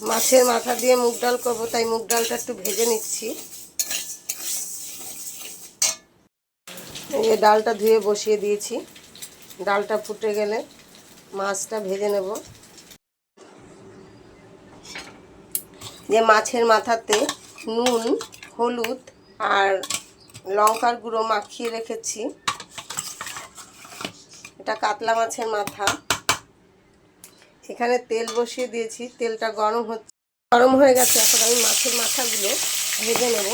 মাছের মাথা দিয়ে মুগ ডাল করবো, তাই মুগ ডালটা একটু ভেজে নিচ্ছি। এই ডালটা ধুয়ে বসিয়ে দিয়েছি, ডালটা ফুটে গেলে মাছটা ভেজে নেব। যে মাছের মাথাতে নুন, হলুদ আর লঙ্কার গুঁড়ো মাখিয়ে রেখেছি। এটা কাতলা মাছের মাথা। এখানে তেল বসিয়ে দিয়েছি, তেলটা গরম হচ্ছে, গরম হয়ে গেছে। এখন আমি মাছের মাথাগুলো ভেজে নেব।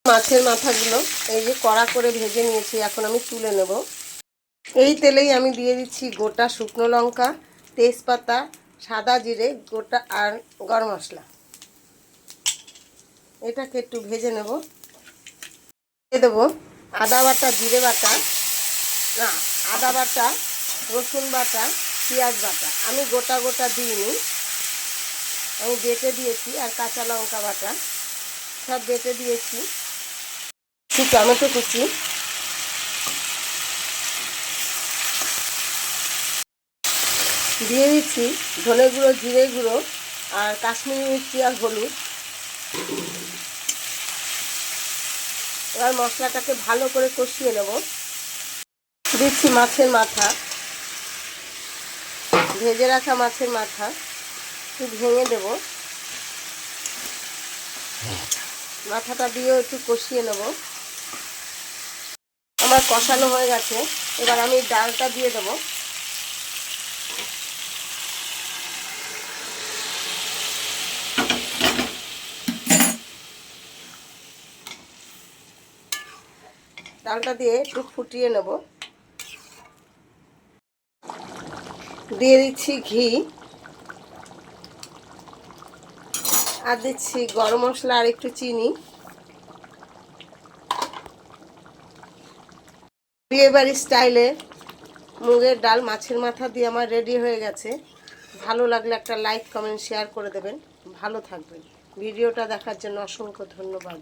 মাছের মাথাগুলো এই যে কড়া করে ভেজে নিয়েছি, এখন আমি তুলে নেব। এই তেলেই আমি দিয়ে দিচ্ছি গোটা শুকনো লঙ্কা, তেজপাতা, সাদা জিরে গোটা আর গরম মশলা। এটাকে একটু ভেজে নেব। দিয়ে দেবো আদা বাটা, জিরে বাটা, না আদা বাটা, রসুন বাটা, পেঁয়াজ বাটা। আমি গোটা গোটা দিইনি, আমি বেটে দিয়েছি। আর কাঁচা লঙ্কা বাটা সব বেটে দিয়েছি। টমেটো কুচি, দিয়ে দিচ্ছি ধনে গুঁড়ো, জিরে গুঁড়ো আর কাশ্মীরি মির্চি আর হলুদ। এবার মশলাটাকে ভালো করে কষিয়ে নেব। দিচ্ছি মাছের মাথা, ভেজে রাখা মাছের মাথা একটু ভেঙে দেব। মাথাটা দিয়েও একটু কষিয়ে নেব। আমার কষানো হয়ে গেছে, এবার আমি ডালটা দিয়ে দেবো। ডালটা দিয়ে একটু ফুটিয়ে নেব। দিয়ে দিচ্ছি ঘি, আর দিচ্ছি গরম মশলা আর একটু চিনি। বিয়েবাড়ি স্টাইলে মুগের ডাল মাছের মাথা দিয়ে আমার রেডি হয়ে গেছে। ভালো লাগলে একটা লাইক, কমেন্ট, শেয়ার করে দেবেন। ভালো থাকবেন। ভিডিওটা দেখার জন্য অসংখ্য ধন্যবাদ।